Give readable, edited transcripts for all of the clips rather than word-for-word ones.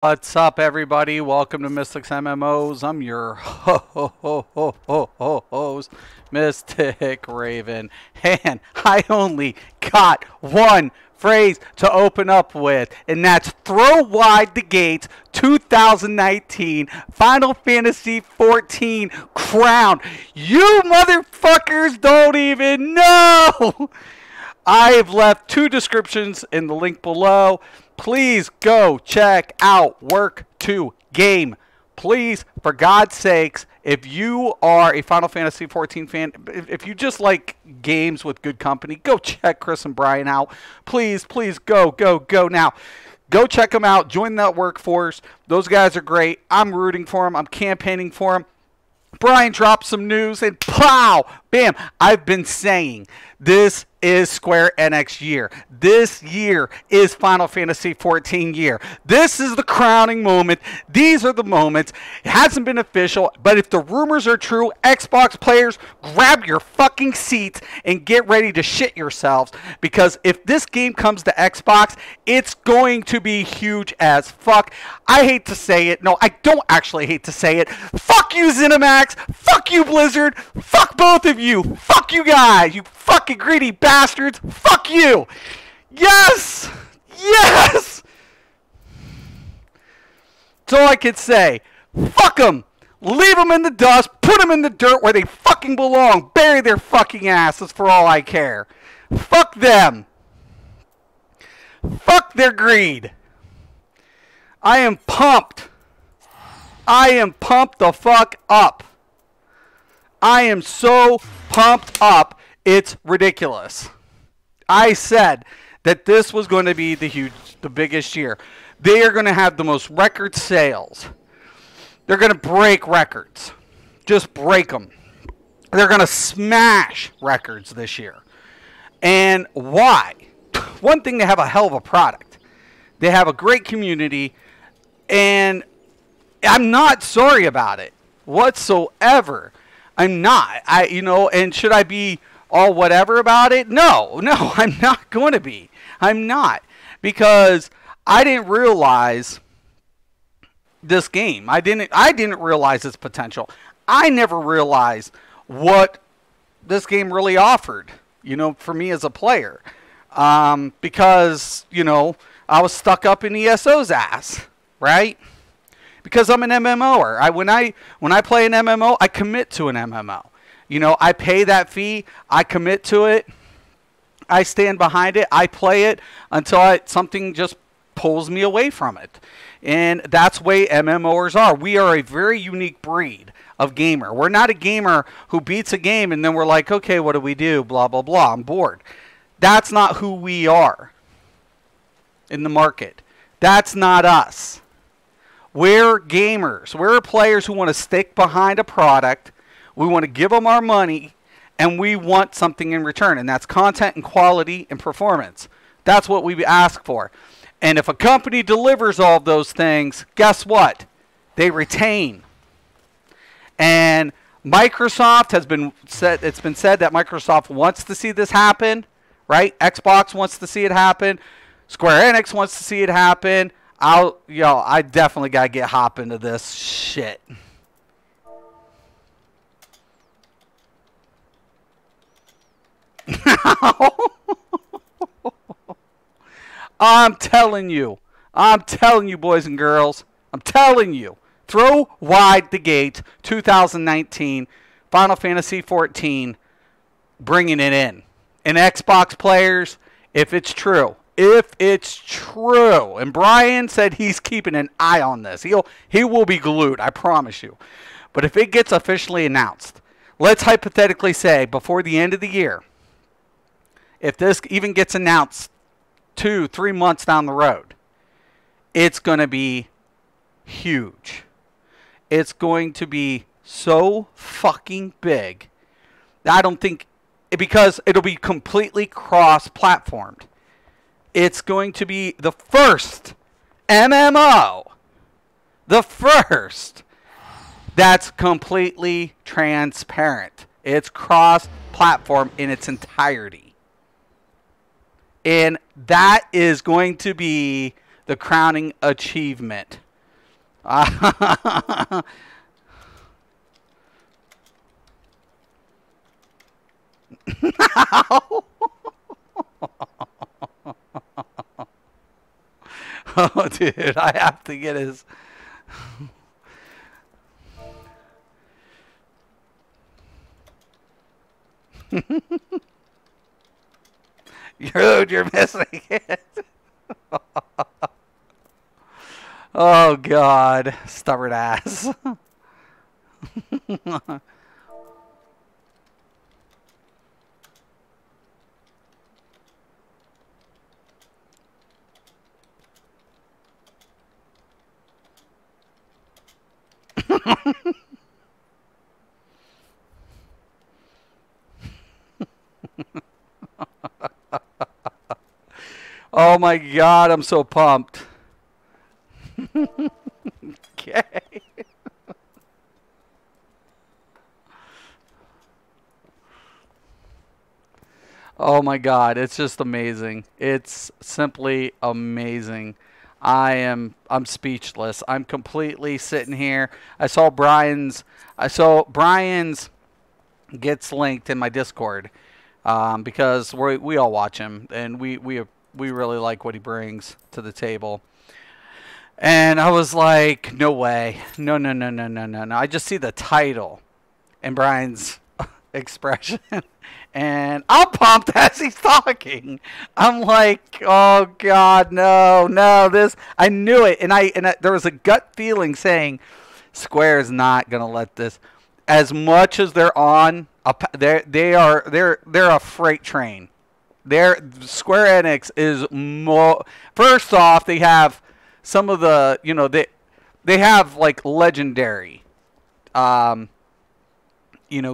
What's up, everybody? Welcome to Mystics MMOs. I'm your host, Mystic Raven, and I only got one phrase to open up with, and that's throw wide the gates 2019 Final Fantasy 14 crown. You motherfuckers don't even know! I have left two descriptions in the link below. Please go check out Work to Game. Please, for God's sakes, if you are a Final Fantasy 14 fan, if you just like games with good company, go check Chris and Brian out. Please, please go now. Go check them out. Join that workforce. Those guys are great. I'm rooting for them. I'm campaigning for them. Brian dropped some news and pow, bam. I've been saying this is Square Enix year. This year is Final Fantasy 14 year. This is the crowning moment. These are the moments. It hasn't been official, but if the rumors are true, Xbox players, grab your fucking seats and get ready to shit yourselves, because if this game comes to Xbox, it's going to be huge as fuck. I hate to say it. No, I don't actually hate to say it. Fuck you, ZeniMax. Fuck you, Blizzard. Fuck both of you. Fuck you guys. You fucking greedy bastards. Fuck you. Yes. Yes. That's all I can say. Fuck them. Leave them in the dust. Put them in the dirt where they fucking belong. Bury their fucking asses for all I care. Fuck them. Fuck their greed. I am pumped. I am pumped the fuck up. I am so pumped up, it's ridiculous. I said that this was going to be the biggest year. They are going to have the most record sales. They're going to break records. Just break them. They're going to smash records this year. And why? One thing, they have a hell of a product. They have a great community, and I'm not sorry about it whatsoever. I'm not. And should I be all whatever about it? No, I'm not going to be. I'm not. Because I didn't realize this game. I didn't realize its potential. I never realized what this game really offered, for me as a player. Because, I was stuck up in ESO's ass, right? Because I'm an MMOer. When I play an MMO, I commit to an MMO. I pay that fee. I commit to it. I stand behind it. I play it until something just pulls me away from it. And that's the way MMOers are. We are a very unique breed of gamer. We're not a gamer who beats a game and then we're like, okay, what do we do? Blah, blah, blah. I'm bored. That's not who we are in the market. That's not us. We're gamers. We're players who want to stick behind a product. We want to give them our money, and we want something in return, and that's content and quality and performance. That's what we ask for. And if a company delivers all of those things, guess what? They retain. And Microsoft has been said, it's been said that Microsoft wants to see this happen, right? Xbox wants to see it happen. Square Enix wants to see it happen. I definitely gotta get hop into this shit. I'm telling you, boys and girls, I'm telling you, throw wide the gate. 2019 Final Fantasy 14, bringing it in. And Xbox players, if it's true. If it's true, and Brian said he's keeping an eye on this, he will be glued, I promise you. But if it gets officially announced, let's hypothetically say before the end of the year, if this even gets announced 2-3 months down the road, it's going to be huge. It's going to be so fucking big. I don't think, because it'll be completely cross-platformed. It's going to be the first MMO, the first that's completely transparent. It's cross-platform in its entirety. And that is going to be the crowning achievement Oh, dude, I have to get his. You're missing it. Oh, God. Stubborn ass. Oh, my God. I'm so pumped. Okay. Oh my God, it's just amazing. It's simply amazing. I'm speechless. I'm completely sitting here. I saw Brian's gets linked in my Discord because we all watch him and we really like what he brings to the table. And I was like, no way. No, no, no, no, no, no, no. I just see the title and Brian's expression. And I'm pumped as he's talking. I'm like, oh God, no, no, this. I knew it, and there was a gut feeling saying, Square is not gonna let this. As much as they're on, they're a freight train. Square Enix is more. First off, they have some of the, they have like legendary,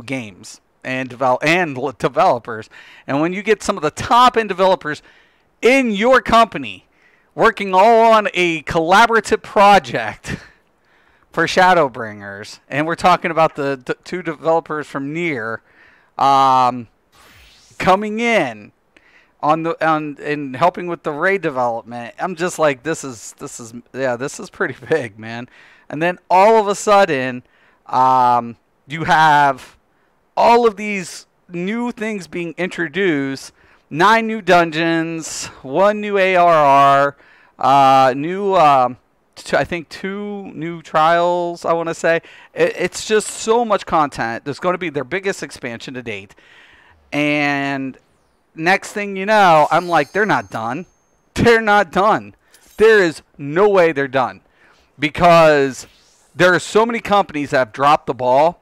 games and developers. And when you get some of the top end developers in your company working all on a collaborative project for Shadowbringers, and we're talking about the two developers from Nier coming in and helping with the raid development, I'm just like, this is pretty big, man. And then all of a sudden, you have all of these new things being introduced, 9 new dungeons, 1 new ARR, I think 2 new trials, I want to say. It's just so much content. There's going to be their biggest expansion to date. And next thing you know, I'm like, they're not done. They're not done. There is no way they're done. Because there are so many companies that have dropped the ball.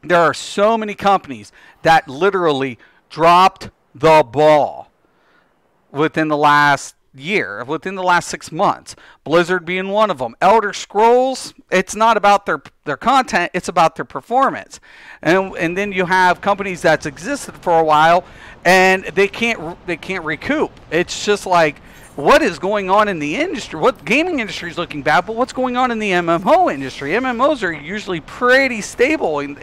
There are so many companies that literally dropped the ball within the last year, within the last 6 months. Blizzard being one of them. Elder Scrolls, it's not about their content, it's about their performance. And then you have companies that's existed for a while and they can't recoup. It's just like, what is going on in the industry? What gaming industry is looking bad, but what's going on in the MMO industry? MMOs are usually pretty stable in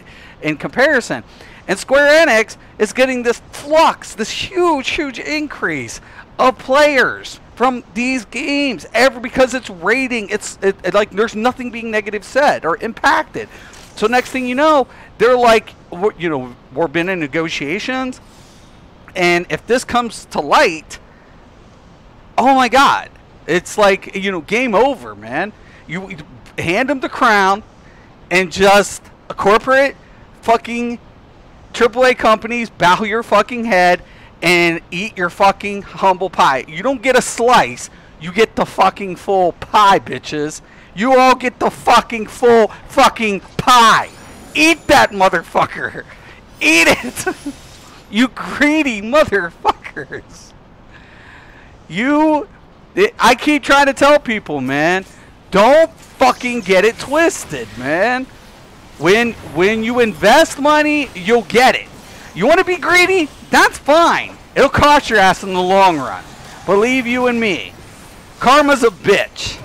comparison. And Square Enix is getting this flux, this huge, huge increase of players from these games because it's rating. It's like there's nothing being negative said or impacted. So next thing you know, they're like, we're been in negotiations, and if this comes to light, oh my God, it's like, game over, man. You hand them the crown and just a corporate fucking AAA companies bow your fucking head and eat your fucking humble pie. You don't get a slice. You get the fucking full pie, bitches. You all get the fucking full fucking pie. Eat that motherfucker. Eat it. You greedy motherfuckers. I keep trying to tell people, man, don't fucking get it twisted, man. When you invest money, you'll get it. You want to be greedy? That's fine. It'll cost your ass in the long run. Believe you and me. Karma's a bitch.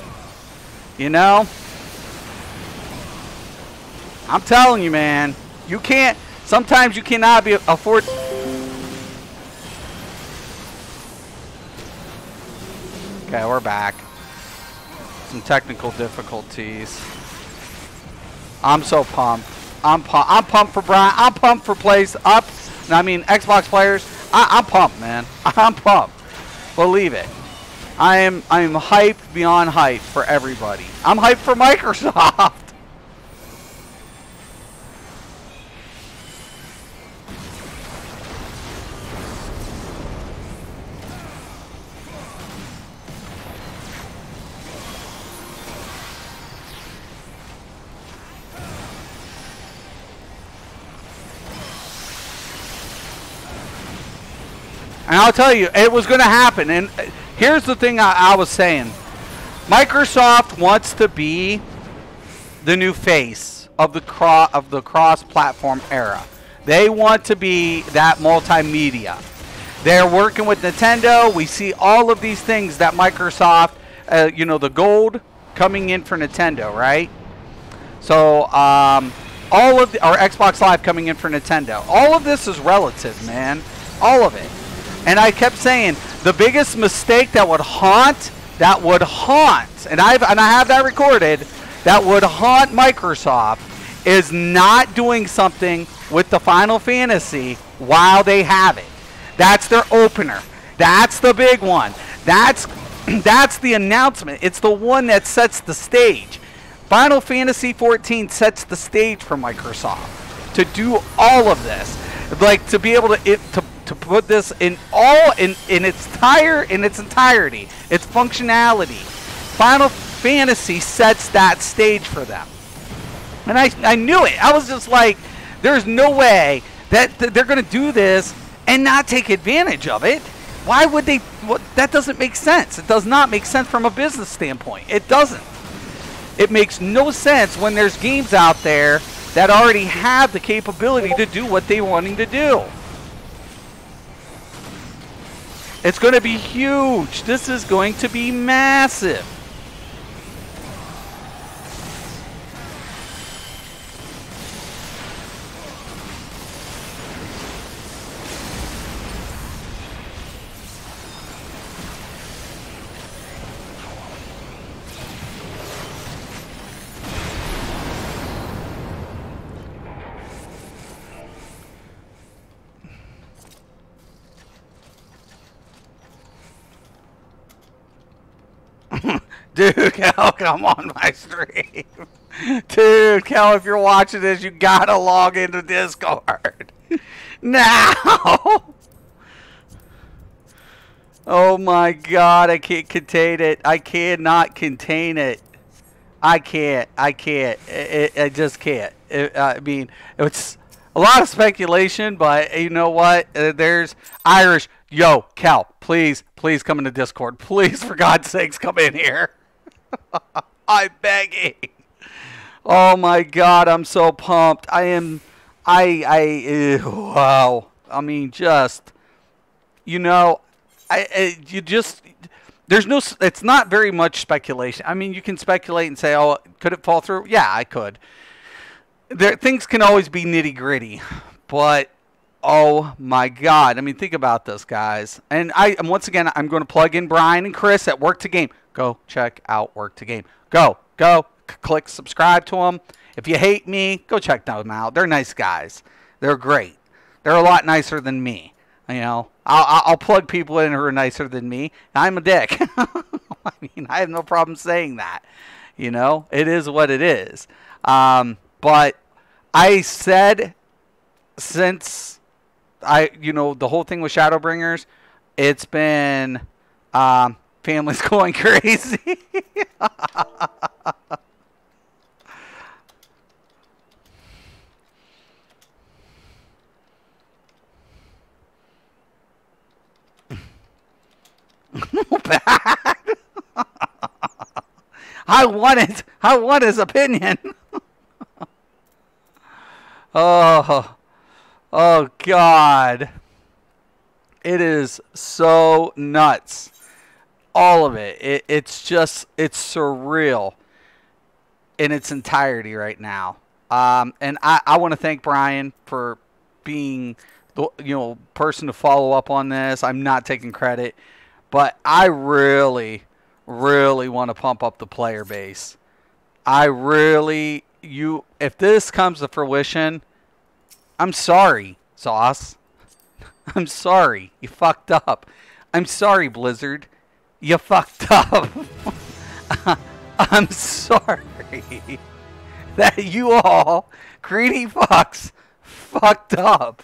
I'm telling you, man. Sometimes you cannot afford. Okay, we're back. some technical difficulties. I'm so pumped. I'm pumped for Brian. I'm pumped for plays up. I mean, Xbox players. I'm pumped, man. I'm pumped. Believe it. I'm hyped beyond hype for everybody. I'm hyped for Microsoft. And I'll tell you, it was going to happen. And here's the thing I was saying. Microsoft wants to be the new face of the cross-platform era. They want to be that multimedia. They're working with Nintendo. We see all of these things that Microsoft, you know, the gold coming in for Nintendo, right? So, all of the, or Xbox Live coming in for Nintendo. All of this is relative, man. All of it. And I kept saying the biggest mistake that would haunt, and I have that recorded, that would haunt Microsoft is not doing something with the Final Fantasy while they have it. That's their opener. That's the big one. That's the announcement. It's the one that sets the stage. Final Fantasy 14 sets the stage for Microsoft to do all of this, like to be able to put this in its entirety, its functionality. Final Fantasy sets that stage for them, and I knew it. I was just like, there's no way that they're going to do this and not take advantage of it. Why would they? That doesn't make sense. It does not make sense from a business standpoint. It doesn't. It makes no sense when there's games out there that already have the capability to do what they're wanting to do. It's going to be huge. This is going to be massive. Dude, Cal, come on my stream. Dude, Cal, if you're watching this, you gotta log into Discord. Now! Oh my god, I can't contain it. I cannot contain it. I can't. I just can't. I mean, it's a lot of speculation, but you know what? There's Irish. Yo, Cal, please come into Discord. Please, for God's sakes, come in here. I'm begging. Oh my God, I'm so pumped. Wow. I mean, just, you know, there's no, it's not very much speculation. I mean, you can speculate and say, oh, could it fall through? Yeah, I could. Things can always be nitty gritty, but oh my God. I mean, think about this, guys. And once again, I'm going to plug in Brian and Chris at Work to Game. Go check out Work to Game. Go, click subscribe to them. If you hate me, go check them out. They're nice guys. They're great. They're a lot nicer than me. You know, I'll plug people in who are nicer than me. I'm a dick. I mean, I have no problem saying that. You know, it is what it is. But I said since the whole thing with Shadowbringers, it's been families going crazy. Bad. I want his opinion. Oh God. It is so nuts. All of it. It's surreal in its entirety right now. And I want to thank Brian for being the person to follow up on this. I'm not taking credit, but I really really want to pump up the player base. I really, if this comes to fruition, I'm sorry, Sauce. I'm sorry. You fucked up. I'm sorry, Blizzard. You fucked up. I'm sorry that you all, greedy fucks, fucked up.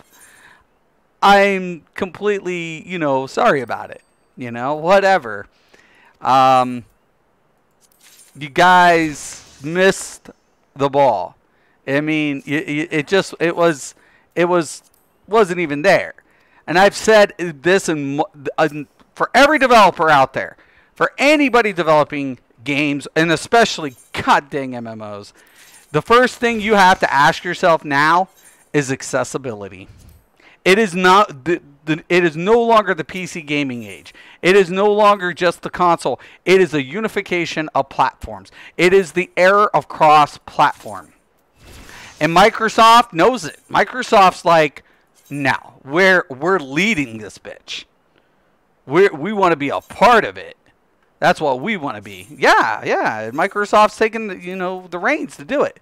I'm completely, sorry about it. Whatever. You guys missed the ball. I mean, it wasn't even there. And I've said this for every developer out there, for anybody developing games, and especially goddamn MMOs, the first thing you have to ask yourself now is accessibility. It is not it is no longer the PC gaming age. It is no longer just the console. It is a unification of platforms. It is the era of cross-platform. And Microsoft knows it. Microsoft's like, no, we're leading this bitch. We want to be a part of it. That's what we want to be. Yeah. Microsoft's taking the reins to do it.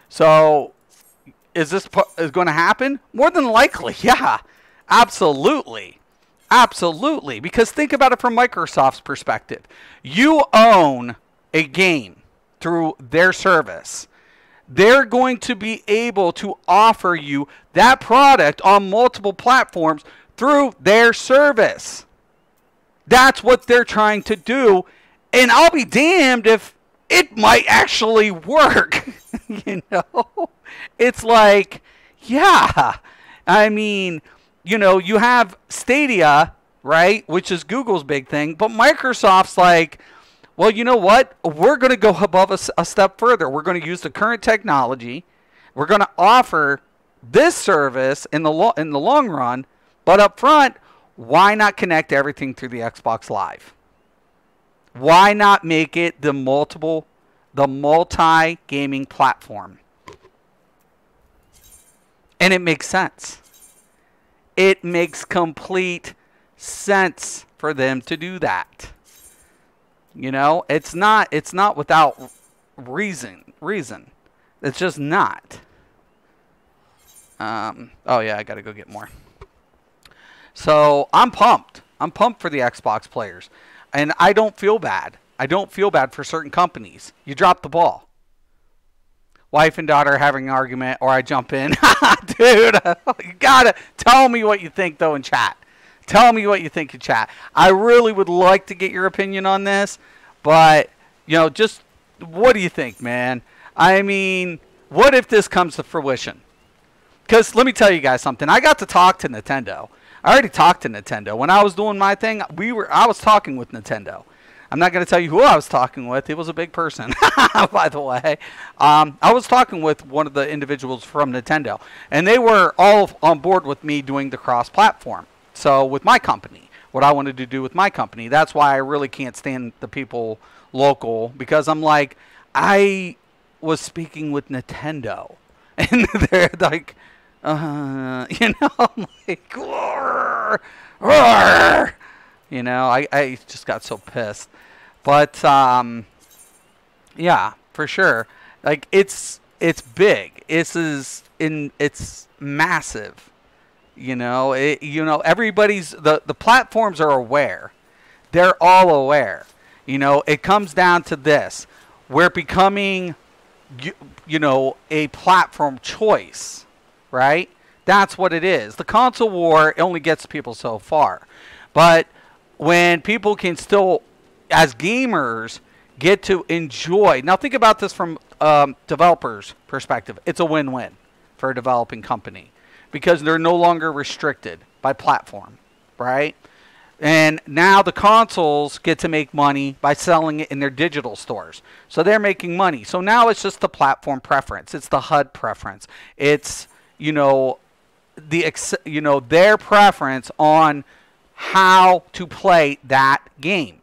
So is this going to happen? More than likely, yeah. Absolutely. Absolutely. Because think about it from Microsoft's perspective. You own a game through their service. They're going to be able to offer you that product on multiple platforms through their service. That's what they're trying to do. And I'll be damned if it might actually work. It's like, yeah. I mean, you have Stadia, right? Which is Google's big thing. But Microsoft's like, well, you know what? We're going to go above a step further. We're going to use the current technology. We're going to offer this service in the long run. But up front, why not connect everything through the Xbox Live? Why not make it the multi-gaming platform? And it makes sense. It makes complete sense for them to do that. It's not without reason. It's just not. Oh yeah, I gotta go get more. So I'm pumped. I'm pumped for the Xbox players. And I don't feel bad. I don't feel bad for certain companies. You drop the ball. Wife and daughter having an argument, or I jump in. Dude, you gotta tell me what you think, though, in chat. Tell me what you think in chat. I really would like to get your opinion on this, but, just what do you think, man? I mean, what if this comes to fruition? Because let me tell you guys something. I got to talk to Nintendo. I already talked to Nintendo. When I was doing my thing, I was talking with Nintendo. I'm not going to tell you who I was talking with. It was a big person, by the way. I was talking with one of the individuals from Nintendo, and they were all on board with me doing the cross-platform. So with my company, what I wanted to do with my company, that's why I really can't stand the people local, because I'm like, I was speaking with Nintendo, and they're like, I'm like, roar, roar. I just got so pissed. But yeah, for sure. Like it's big. It's massive. Everybody's the platforms are aware. They're all aware. It comes down to this. We're becoming a platform choice, right? That's what it is. The console war only gets people so far. But when people can still, as gamers, get to enjoy. Now think about this from developers' perspective. It's a win-win for a developing company because they're no longer restricted by platform, right? And now the consoles get to make money by selling it in their digital stores. So they're making money. So now it's just the platform preference. It's the HUD preference. It's, their preference on how to play that game.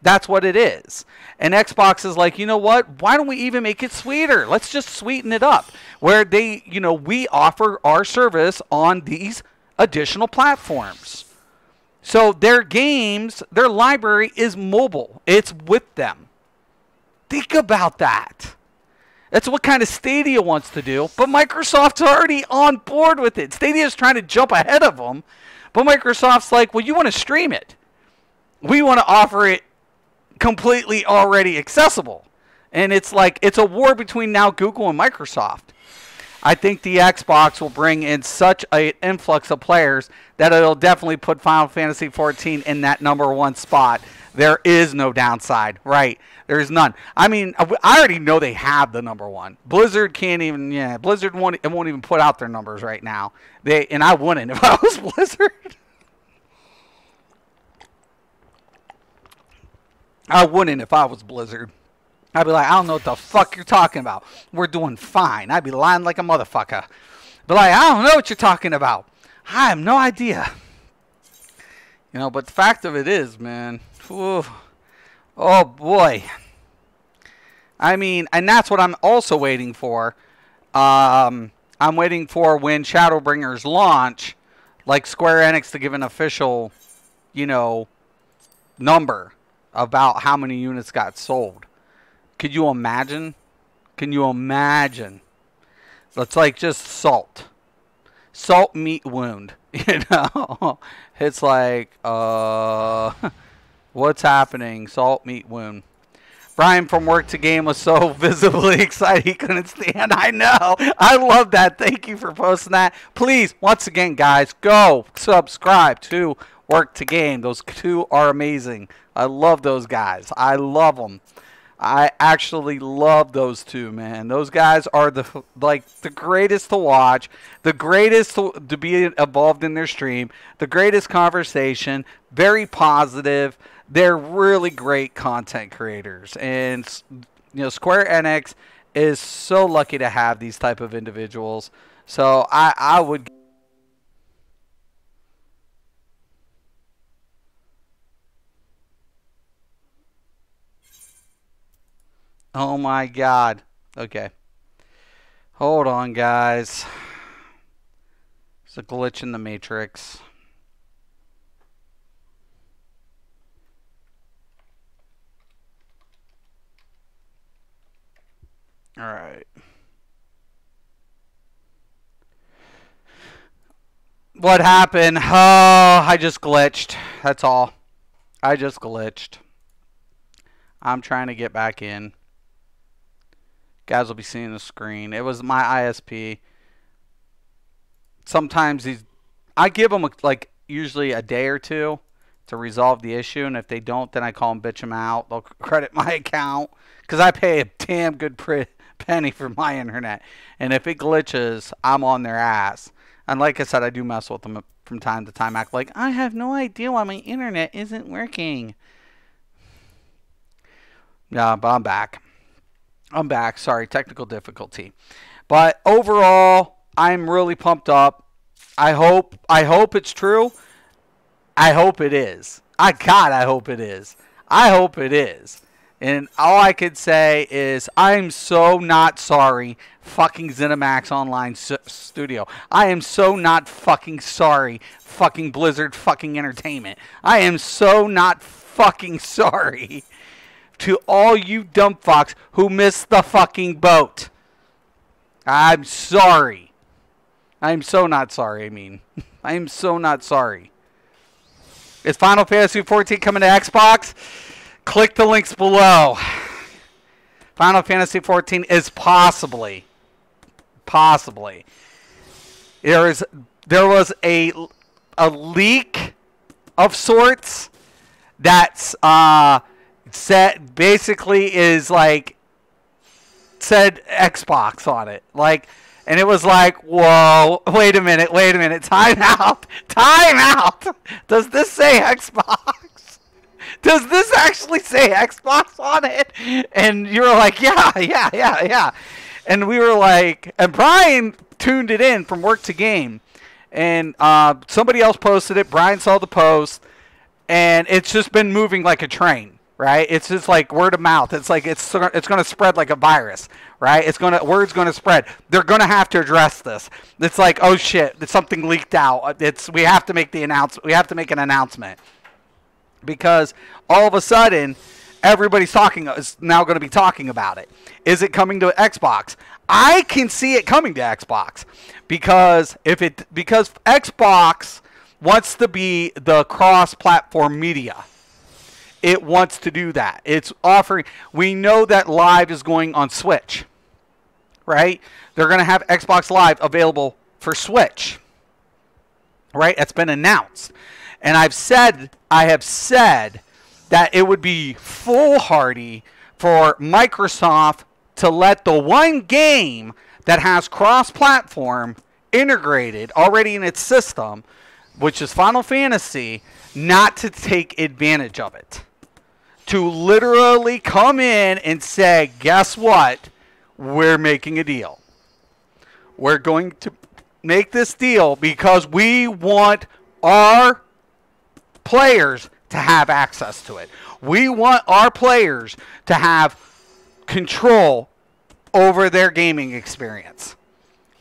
That's what it is. And Xbox is like, you know what? Why don't we even make it sweeter? Let's just sweeten it up. Where we offer our service on these additional platforms. So their games, their library is mobile. It's with them. Think about that. That's what kind of Stadia wants to do, but Microsoft's already on board with it. Stadia's trying to jump ahead of them, but Microsoft's like, well, you want to stream it. We want to offer it completely already accessible. And it's like, it's a war between now Google and Microsoft. I think the Xbox will bring in such an influx of players that it'll definitely put Final Fantasy XIV in that #1 spot. There is no downside, right? There's none. I mean, I already know they have the #1. Blizzard can't even, Blizzard won't even put out their numbers right now. And I wouldn't if I was Blizzard. I wouldn't if I was Blizzard. I'd be like, I don't know what the fuck you're talking about. We're doing fine. I'd be lying like a motherfucker. But like, I don't know what you're talking about. I have no idea. You know, but the fact of it is, man. Ooh, oh boy. I mean, and that's what I'm also waiting for. I'm waiting for when Shadowbringers launch, like Square Enix to give an official, number about how many units got sold. Could you imagine? Can you imagine? It's like just salt. Salt, meat, wound. It's like, what's happening? Salt, meat, wound. Brian from Work to Game was so visibly excited he couldn't stand. I know. I love that. Thank you for posting that. Please, once again, guys, go subscribe to Work to Game. Those two are amazing. I love those guys. I love them. I actually love those two, man. Those guys are the greatest to watch, the greatest to be involved in their stream, the greatest conversation, very positive. They're really great content creators, and Square Enix is so lucky to have these type of individuals. So I would. Oh my God. Okay. Hold on, guys. There's a glitch in the Matrix. All right. What happened? Oh, I just glitched. That's all. I just glitched. I'm trying to get back in. Guys will be seeing the screen. It was my ISP. Sometimes I give them usually a day or two to resolve the issue, and if they don't, then I call them, bitch them out. They'll credit my account because I pay a damn good penny for my internet, and if it glitches, I'm on their ass. And like I said, I do mess with them from time to time. Act like I have no idea why my internet isn't working. Yeah, but I'm back. I'm back. Sorry, technical difficulty. But overall, I'm really pumped up. I hope it's true. I hope it is. I hope it is. I hope it is. And all I could say is I'm so not sorry, fucking ZeniMax Online Studio. I am so not fucking sorry, fucking Blizzard fucking Entertainment. I am so not fucking sorry to all you dumb fucks who missed the fucking boat. I'm sorry. I'm so not sorry, I am so not sorry. Is Final Fantasy XIV coming to Xbox? Click the links below. Final Fantasy XIV is possibly. There was a leak of sorts that's said basically is like said Xbox on it, and it was like, whoa, wait a minute, time out. Does this say Xbox? Does this actually say Xbox on it? And you were like, yeah. And we were like, and Brian tuned it in from Work to Game, and somebody else posted it. Brian saw the post, and it's just been moving like a train. right? It's just like word of mouth. It's like it's going to spread like a virus, right? Word's going to spread. They're going to have to address this. It's like, oh shit, something leaked out. We have to make the announcement. We have to make an announcement because all of a sudden everybody's is now going to be talking about it. Is it coming to Xbox? I can see it coming to Xbox because because Xbox wants to be the cross-platform media. It wants to do that. It's offering. We know that Live is going on Switch, right? They're going to have Xbox Live available for Switch, right? It's been announced, and I have said that it would be foolhardy for Microsoft to let the one game that has cross-platform integrated already in its system, which is Final Fantasy, not to take advantage of it. To literally come in and say, guess what? We're making a deal. We're going to make this deal because we want our players to have access to it. We want our players to have control over their gaming experience.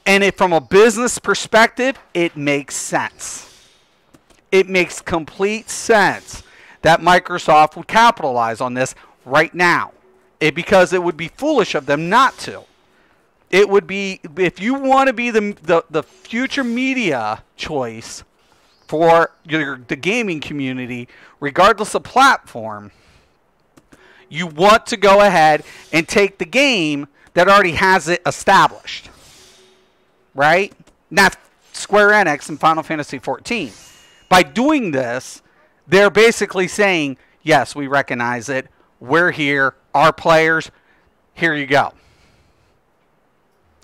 And from a business perspective, it makes sense. It makes complete sense that Microsoft would capitalize on this right now. Because it would be foolish of them not to. It would be, if you want to be the future media choice for the gaming community, regardless of platform, you want to go ahead and take the game that already has it established. Right? And that's Square Enix and Final Fantasy XIV. By doing this, they're basically saying, yes, we recognize it. We're here. Our players, here you go.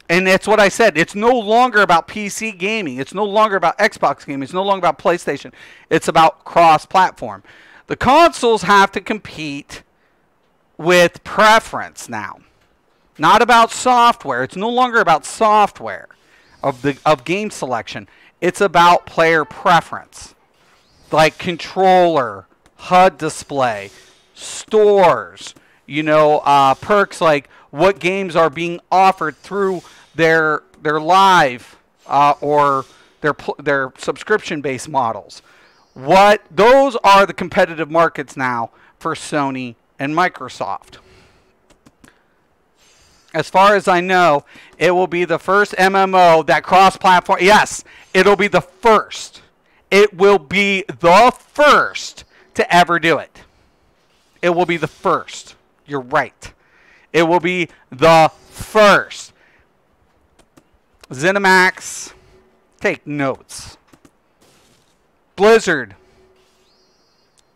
And that's what I said. It's no longer about PC gaming. It's no longer about Xbox gaming. It's no longer about PlayStation. It's about cross-platform. The consoles have to compete with preference now. Not about software. It's no longer about software of game selection. It's about player preference. Like controller, HUD display, stores, perks like what games are being offered through their live or their subscription-based models. Those are the competitive markets now for Sony and Microsoft. As far as I know, it will be the first MMO that cross-platform. Yes, it'll be the first. It will be the first to ever do it. It will be the first. You're right. It will be the first. ZeniMax, take notes. Blizzard,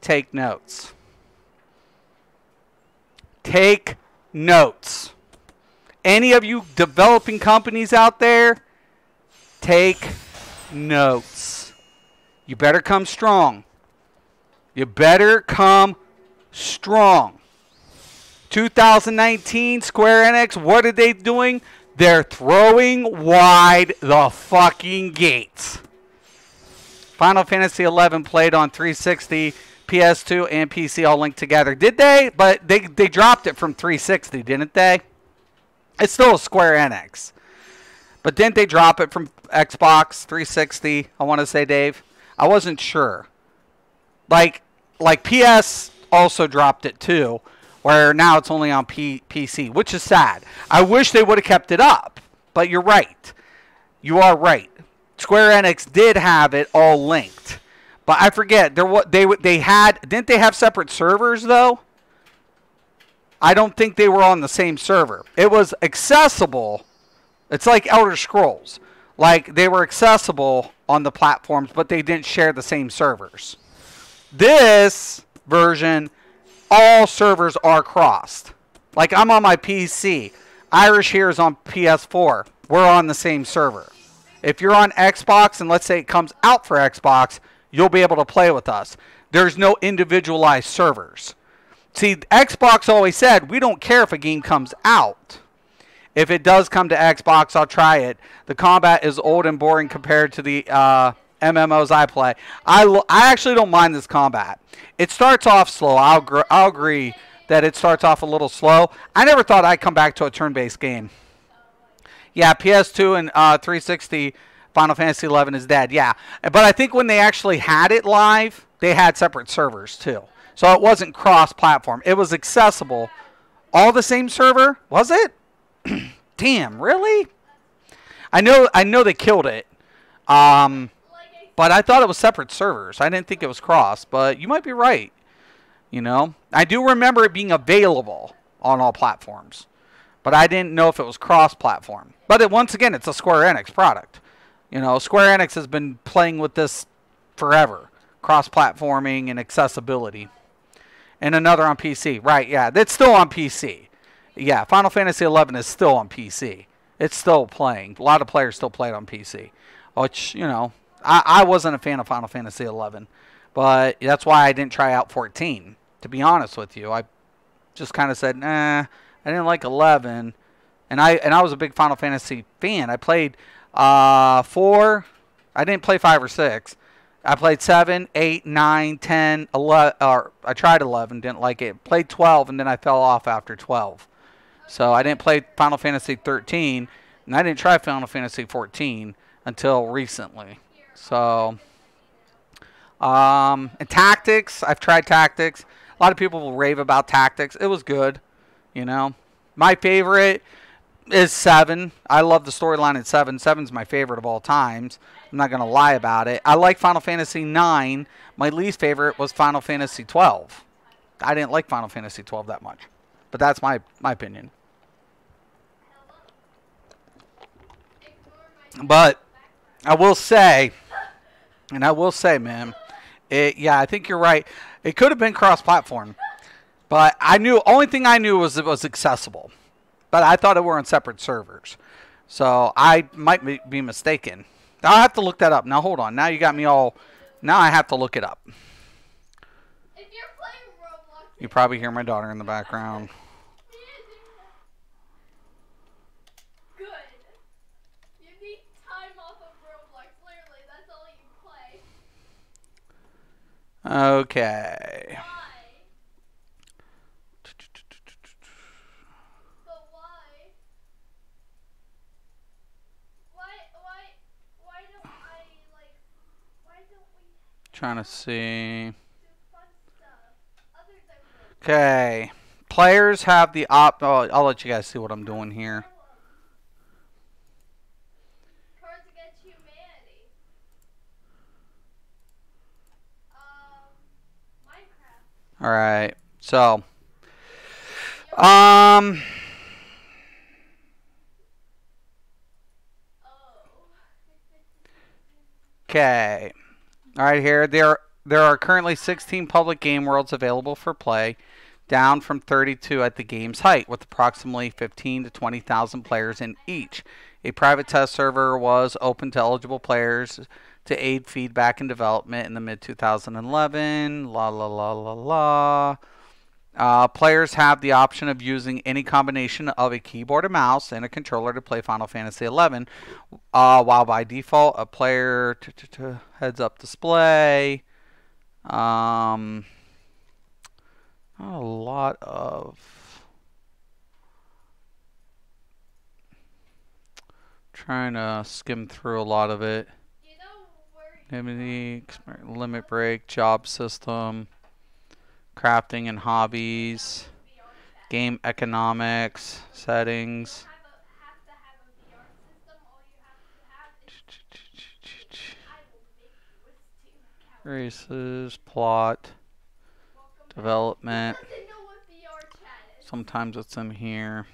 take notes. Take notes. Any of you developing companies out there, take notes. You better come strong. You better come strong. 2019, Square Enix, what are they doing? They're throwing wide the fucking gates. Final Fantasy XI played on 360, PS2, and PC all linked together. Did they? But they dropped it from 360, didn't they? It's still a Square Enix. But didn't they drop it from Xbox 360, I want to say, Dave? I wasn't sure. Like PS also dropped it too, where now it's only on PC, which is sad. I wish they would have kept it up, but you're right. You are right. Square Enix did have it all linked, but I forget they had. Didn't they have separate servers though? I don't think they were on the same server. It was accessible. It's like Elder Scrolls. Like they were accessible on the platforms, but they didn't share the same servers. This version, all servers are crossed. Like I'm on my PC. Irish here is on PS4. We're on the same server. If you're on Xbox, and let's say it comes out for Xbox, you'll be able to play with us. There's no individualized servers. See, Xbox always said, we don't care if a game comes out. If it does come to Xbox, I'll try it. The combat is old and boring compared to the MMOs I play. I actually don't mind this combat. It starts off slow. I'll agree that it starts off a little slow. I never thought I'd come back to a turn-based game. Yeah, PS2 and 360 Final Fantasy 11 is dead. Yeah, but I think when they actually had it live, they had separate servers too. So it wasn't cross-platform. It was accessible. All the same server? Was it? Damn, really? I know they killed it. But I thought it was separate servers. I didn't think it was cross, but you might be right. You know, I do remember it being available on all platforms, but I didn't know if it was cross-platform. But once again, it's a Square Enix product. You know, Square Enix has been playing with this forever. Cross-platforming and accessibility. And another on PC. Right, yeah, it's still on PC. Yeah, Final Fantasy 11 is still on PC. It's still playing. A lot of players still play it on PC. Which, you know, I wasn't a fan of Final Fantasy 11. But that's why I didn't try out 14. To be honest with you, I just kind of said, nah, I didn't like 11. And I was a big Final Fantasy fan. I played 4. I didn't play 5 or 6. I played 7, 8, 9, 10, 11. Or I tried 11, didn't like it. Played 12, and then I fell off after 12. So I didn't play Final Fantasy 13, and I didn't try Final Fantasy 14 until recently. So, and Tactics, I've tried Tactics. A lot of people will rave about Tactics. It was good, you know. My favorite is 7. I love the storyline in 7. 7's my favorite of all times. I'm not going to lie about it. I like Final Fantasy 9. My least favorite was Final Fantasy 12. I didn't like Final Fantasy 12 that much. But that's my opinion. But I will say, man, yeah, I think you're right. It could have been cross-platform. But only thing I knew was it was accessible. But I thought it were on separate servers. So I might be mistaken. I'll have to look that up. Now, hold on. Now you got me all... Now I have to look it up. If you're playing Roblox... You probably hear my daughter in the background. Good. You need time off of Roblox. Literally, that's all you play. Okay. Why? But why? Why don't I, like... Why don't we... Trying to see... do fun stuff other than Roblox? Okay. Players have the op... Oh, I'll let you guys see what I'm doing here. Cards Against Humanity. Minecraft. Alright. So... Oh. Okay. Alright, here. There are currently 16 public game worlds available for play, down from 32 at the game's height, with approximately 15 to 20,000 players in each. A private test server was open to eligible players to aid feedback and development in the mid-2011. La la la la la. Players have the option of using any combination of a keyboard and mouse and a controller to play Final Fantasy XI, while by default a player heads-up display. A lot of trying to skim through a lot of it. Limit break, job system, crafting and hobbies, game economics, settings. Races, plot, development. Sometimes it's in here.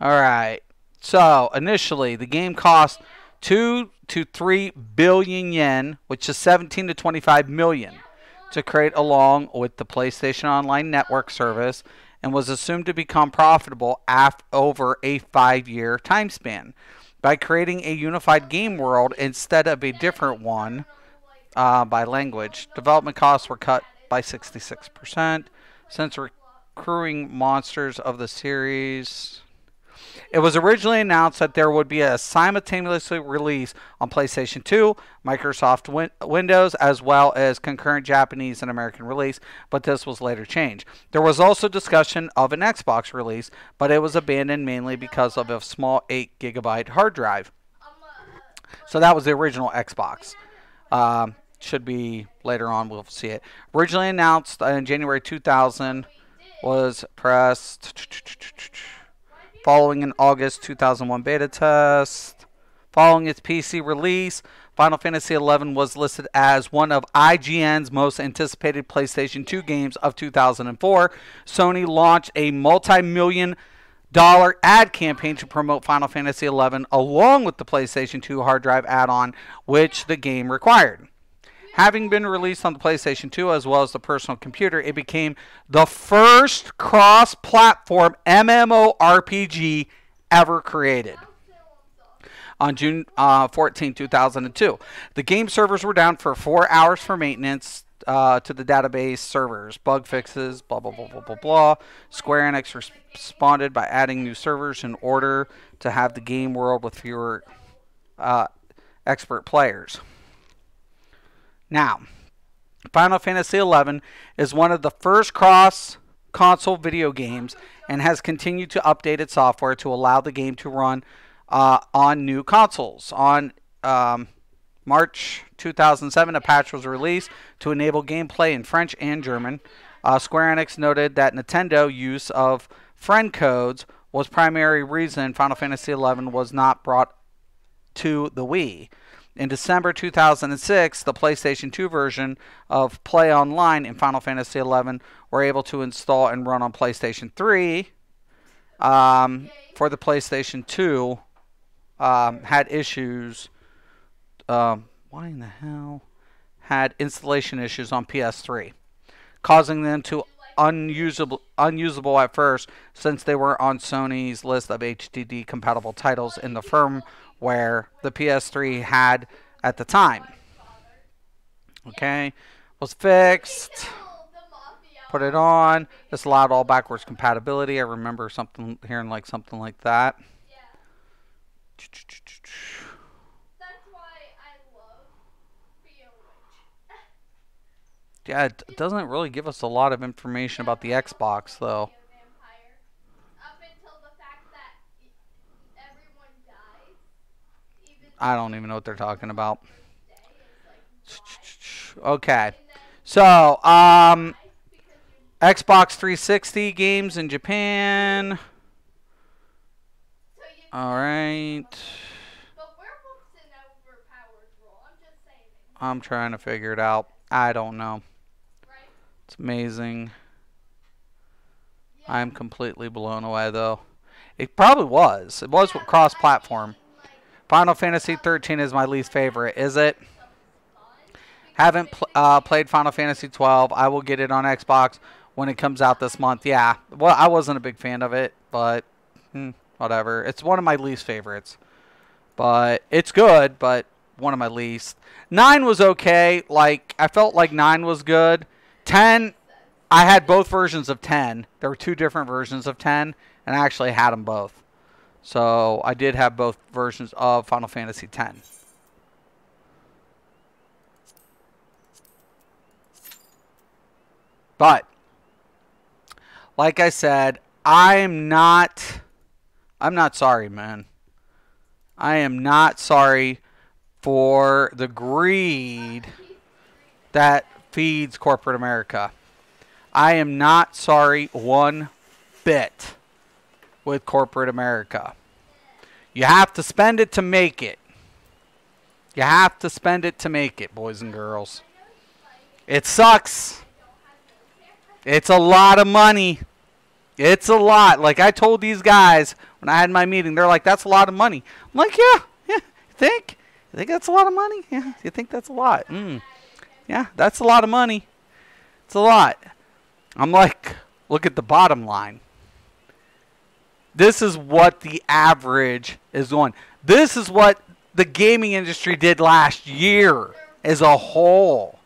Alright, so initially the game cost 2 to 3 billion yen, which is 17 to 25 million, to create along with the PlayStation Online Network service, and was assumed to become profitable over a 5-year time span. By creating a unified game world instead of a different one by language, development costs were cut by 66%. Since recruiting monsters of the series, It was originally announced that there would be a simultaneously release on PlayStation 2, Microsoft Windows, as well as concurrent Japanese and American release, but this was later changed. There was also discussion of an Xbox release, but it was abandoned mainly because of a small 8 gigabyte hard drive. So that was the original Xbox. Should be later on, we'll see it. Originally announced in January 2000, was pressed following an August 2001 beta test. Following its PC release, Final Fantasy XI was listed as one of IGN's most anticipated PlayStation 2 games of 2004. Sony launched a multi-million-dollar ad campaign to promote Final Fantasy XI along with the PlayStation 2 hard drive add-on, which the game required. Having been released on the PlayStation 2 as well as the personal computer, it became the first cross-platform MMORPG ever created. On June 14, 2002. The game servers were down for 4 hours for maintenance to the database servers. Bug fixes, blah, blah, blah, blah, blah, blah. Square Enix responded by adding new servers in order to have the game world with fewer expert players. Now, Final Fantasy XI is one of the first cross-console video games and has continued to update its software to allow the game to run on new consoles. On March 2007, a patch was released to enable gameplay in French and German. Square Enix noted that Nintendo use of friend codes was primary reason Final Fantasy XI was not brought to the Wii. In December 2006, the PlayStation 2 version of Play Online and Final Fantasy XI were able to install and run on PlayStation 3. For the PlayStation 2, had issues. Why in the hell? Had installation issues on PS3, causing them to unusable at first, since they were on Sony's list of HDD compatible titles in the firmware the PS3 had at the time. Okay, was fixed. Put it on. This allowed all backwards compatibility. I remember hearing something like that. That's why I love BOH. Yeah, it doesn't really give us a lot of information about the Xbox, though. Up until the fact that everyone dies. I don't even know what they're talking about. Okay. So, Xbox 360 games in Japan. Alright. I'm trying to figure it out. I don't know. It's amazing. I'm completely blown away, though. It probably was. It was cross-platform. Final Fantasy 13 is my least favorite. Is it? Haven't played Final Fantasy 12. I will get it on Xbox when it comes out this month. Yeah. Well, I wasn't a big fan of it, but whatever. It's one of my least favorites. But it's good, but one of my least. 9 was okay. Like, I felt like 9 was good. 10, I had both versions of 10. There were 2 different versions of 10, and I actually had them both. So, I did have both versions of Final Fantasy X. But, like I said, I'm not sorry, man. I am not sorry for the greed that feeds corporate America. I am not sorry one bit with corporate America. You have to spend it to make it. You have to spend it to make it, boys and girls. It sucks. It's a lot of money. It's a lot. Like I told these guys when I had my meeting, they're like, that's a lot of money. I'm like, yeah. You think? You think that's a lot of money? Yeah, you think that's a lot? Yeah, that's a lot of money. It's a lot. I'm like, look at the bottom line. This is what the average is on. This is what the gaming industry did last year as a whole.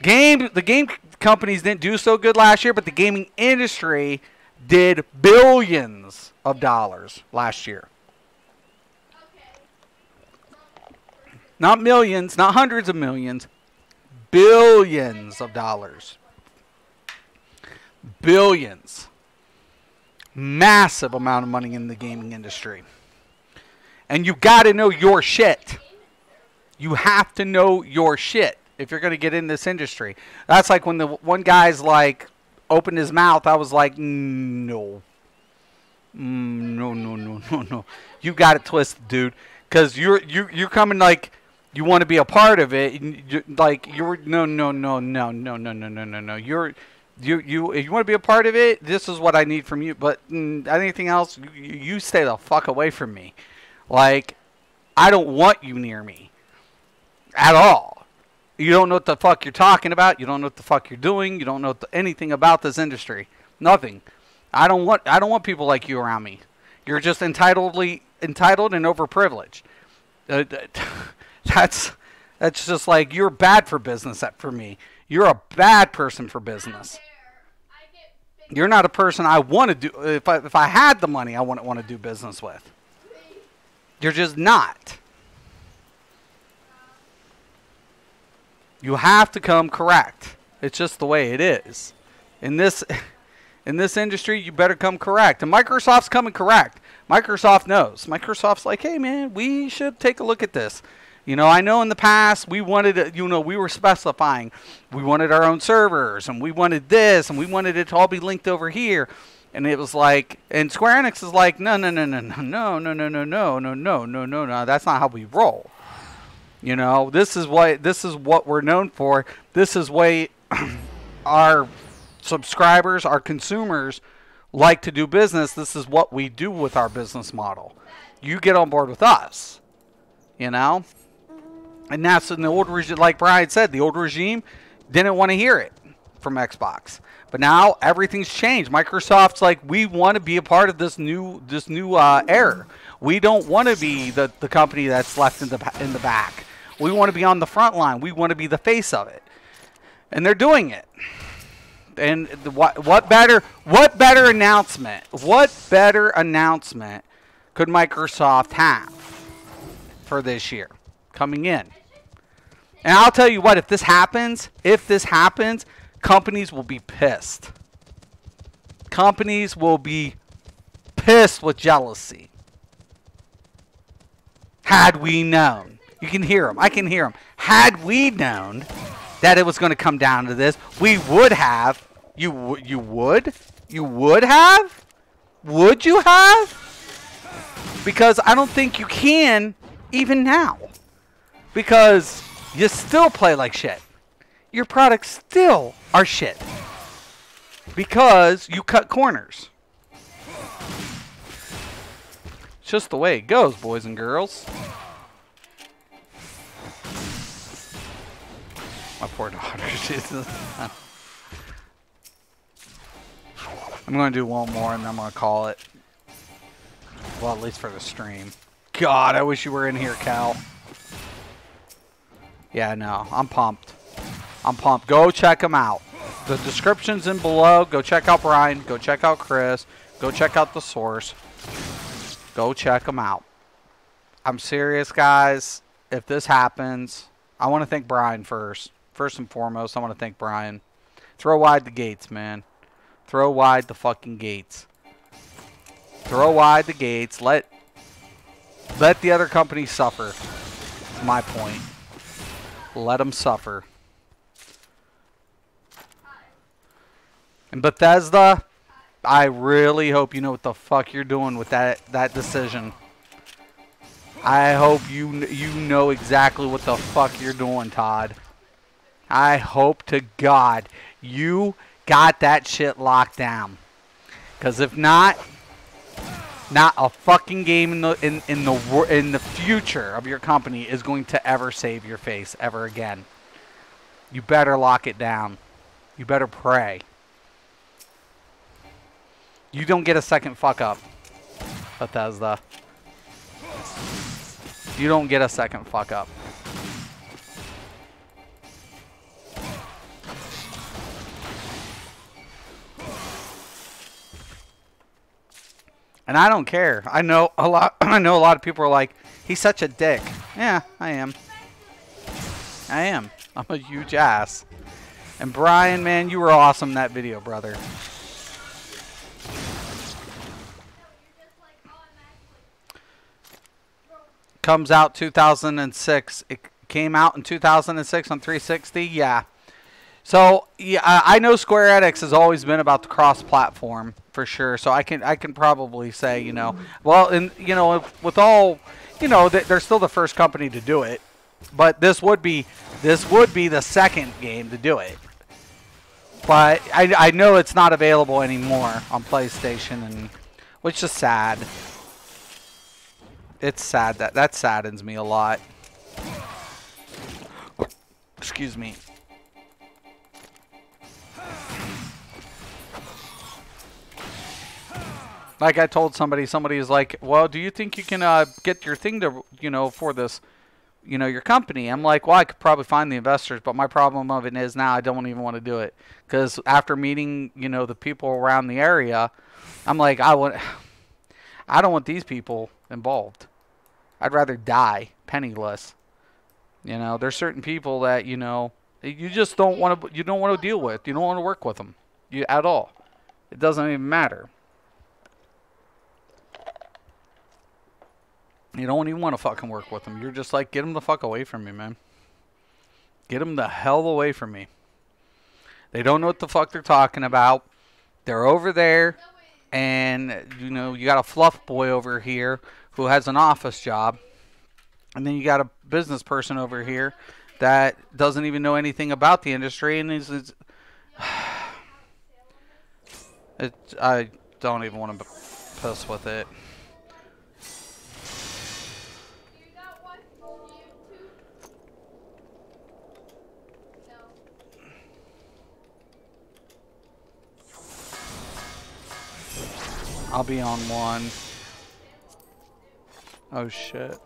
The game companies didn't do so good last year, but the gaming industry did billions of dollars last year. Not millions, not hundreds of millions, billions of dollars. Billions. Massive amount of money in the gaming industry. And you got to know your shit. You have to know your shit if you're going to get in this industry. That's like when the one guy's like opened his mouth, I was like, no. No. You got it twisted, dude. Because you're coming like you want to be a part of it. No. If you want to be a part of it, this is what I need from you. But anything else, you stay the fuck away from me. Like, I don't want you near me at all. You don't know what the fuck you're talking about. You don't know what the fuck you're doing. You don't know anything about this industry. Nothing. I don't want people like you around me. You're just entitled and overprivileged. That's just like, you're bad for business for me. You're a bad person for business. You're not a person I want to do. If I had the money, I wouldn't want to do business with. You're just not. You have to come correct. It's just the way it is. In this industry, you better come correct. And Microsoft's coming correct. Microsoft knows. Microsoft's like, hey man, we should take a look at this. You know, I know in the past we wanted, we were specifying. We wanted our own servers, and we wanted this, and we wanted it to all be linked over here. And it was like, and Square Enix is like, no. That's not how we roll. You know, this is what we're known for. This is what our subscribers, our consumers like to do business. This is what we do with our business model. You get on board with us. You know? And that's in the old regime, like Brian said, the old regime didn't want to hear it from Xbox. But now everything's changed. Microsoft's like, we want to be a part of this new era. We don't want to be the company that's left in the back. We want to be on the front line. We want to be the face of it. And they're doing it. And what better announcement? What better announcement could Microsoft have for this year coming in? And I'll tell you what, if this happens, companies will be pissed. Companies will be pissed with jealousy. Had we known. You can hear them. I can hear them. Had we known that it was going to come down to this, we would have. You would? You would have? Would you have? Because I don't think you can even now. Because you still play like shit. Your products still are shit. Because you cut corners. It's just the way it goes, boys and girls. My poor daughter. I'm going to do one more and then I'm going to call it. Well, at least for the stream. God, I wish you were in here, Cal. Yeah, no, I'm pumped. I'm pumped. Go check them out. The description's in below. Go check out Brian. Go check out Chris. Go check out the source. Go check them out. I'm serious, guys. If this happens, I want to thank Brian first. First and foremost, I want to thank Brian. Throw wide the gates, man. Throw wide the fucking gates. Throw wide the gates. Let the other companies suffer. That's my point. Let them suffer. And Bethesda, I really hope you know what the fuck you're doing with that decision. I hope you know exactly what the fuck you're doing, Todd. I hope to God you got that shit locked down. Because if not a fucking game in the future of your company is going to ever save your face ever again. You better lock it down. You better pray. You don't get a second fuck up, Bethesda. You don't get a second fuck up. And I don't care. I know a lot. I know a lot of people are like, he's such a dick. Yeah, I am. I am. I'm a huge ass. And Brian, man, you were awesome in that video, brother. Comes out 2006. It came out in 2006 on 360. Yeah. So yeah, I know Square Enix has always been about the cross-platform for sure. So I can probably say, you know, well, and you know, with all, you know, they're still the first company to do it, but this would be the second game to do it. But I know it's not available anymore on PlayStation, and which is sad. It's sad that saddens me a lot. Excuse me. Like I told somebody is like, well, do you think you can get your thing to, you know, for this, you know, your company? I'm like, well, I could probably find the investors, but my problem of it is now I don't even want to do it. Because after meeting, you know, the people around the area, I'm like, I don't want these people involved. I'd rather die penniless. You know, there's certain people that, you know, you just don't want to deal with. You don't want to work with them at all. It doesn't even matter. You don't even want to fucking work with them. You're just like, get them the fuck away from me, man. Get them the hell away from me. They don't know what the fuck they're talking about. They're over there, and, you know, you got a fluff boy over here who has an office job. And then you got a business person over here that doesn't even know anything about the industry, and I don't even want to piss with it. I'll be on one. Oh shit.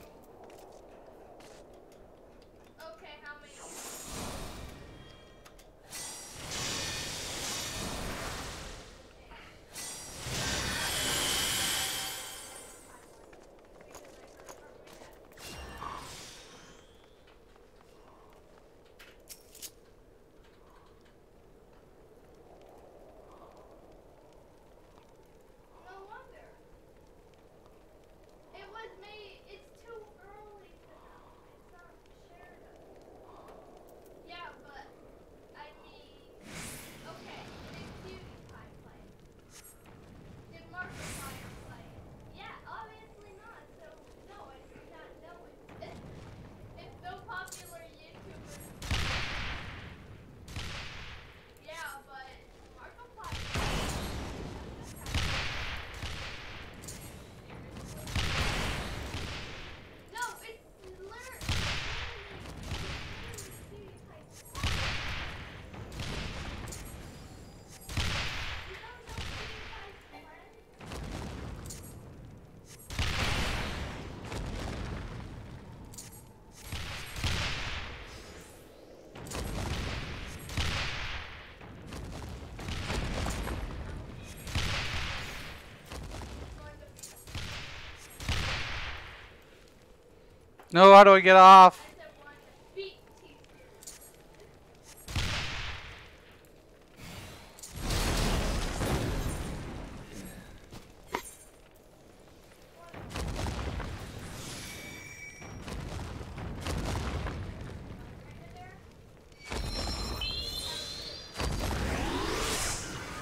No, how do I get off?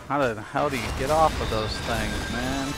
How the hell do you get off of those things, man?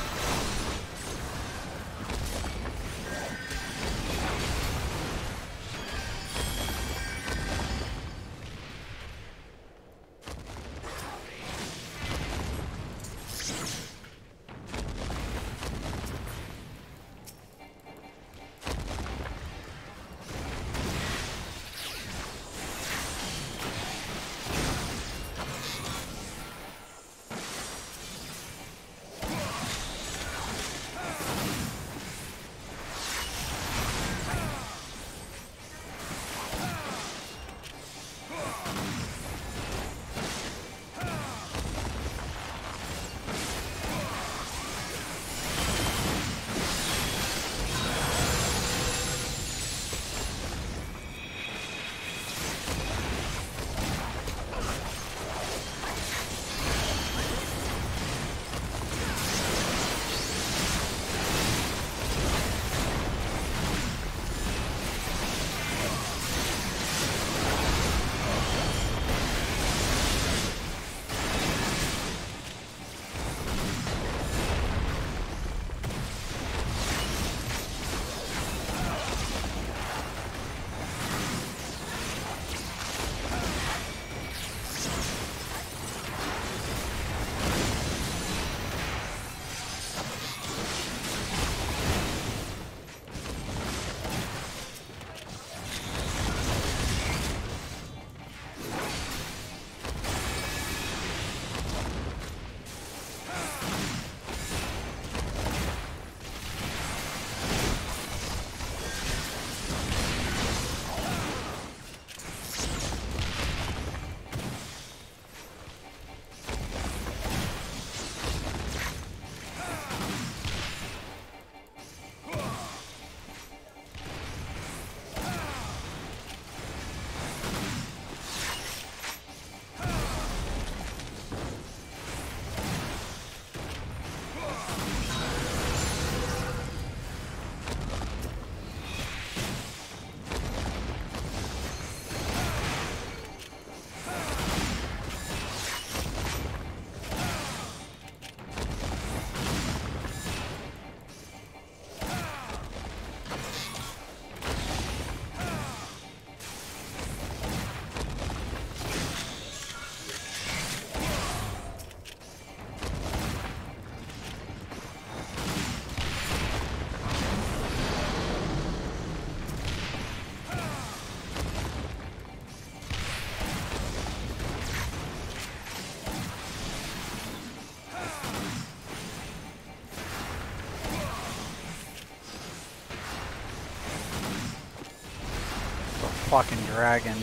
fucking dragon.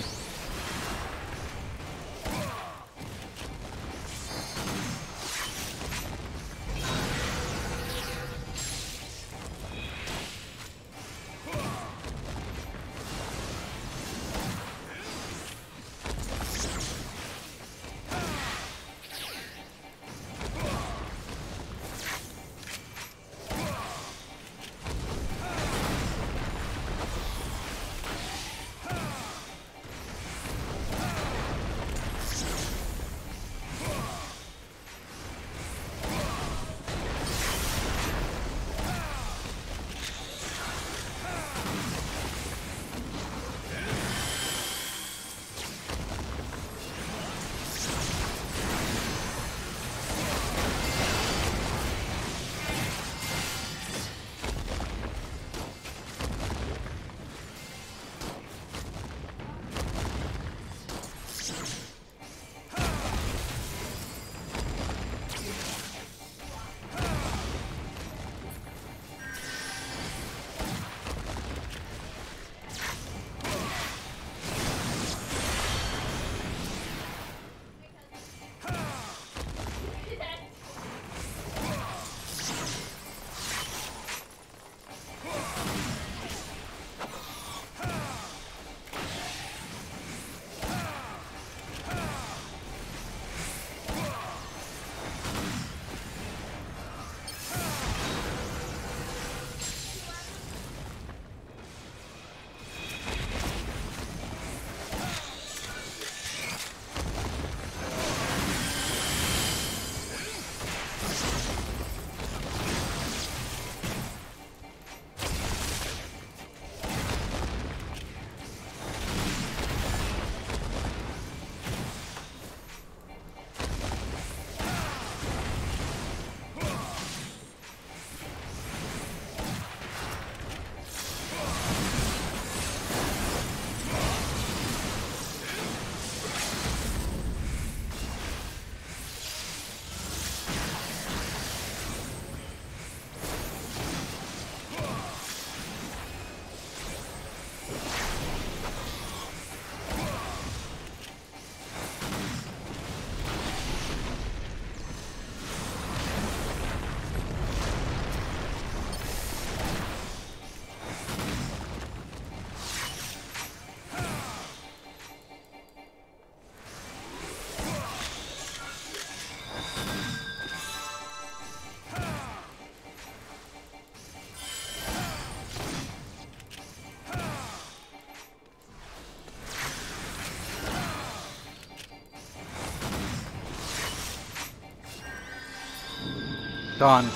Done.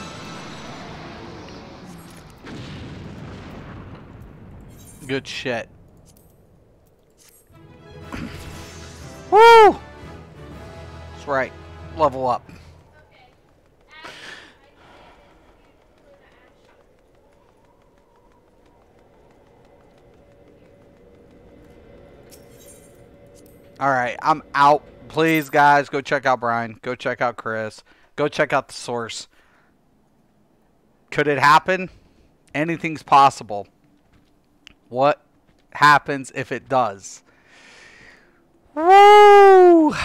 Good shit. Woo! That's right. Level up. Alright, I'm out. Please, guys, go check out Brian. Go check out Chris. Go check out the source. Could it happen? Anything's possible. What happens if it does? Woo!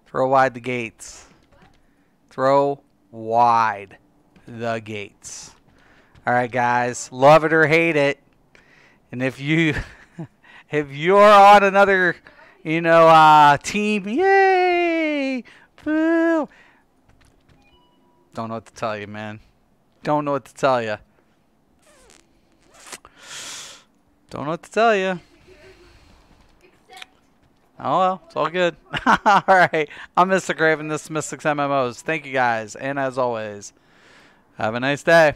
Throw wide the gates. Throw wide the gates. Alright, guys. Love it or hate it. And if you... if you're on another, you know, team, yay! Boo! Don't know what to tell you, man. Don't know what to tell you. Don't know what to tell you. Oh well, it's all good. Alright, I'm Mystic Raven, this is Mystics MMOs. Thank you guys, and as always, have a nice day.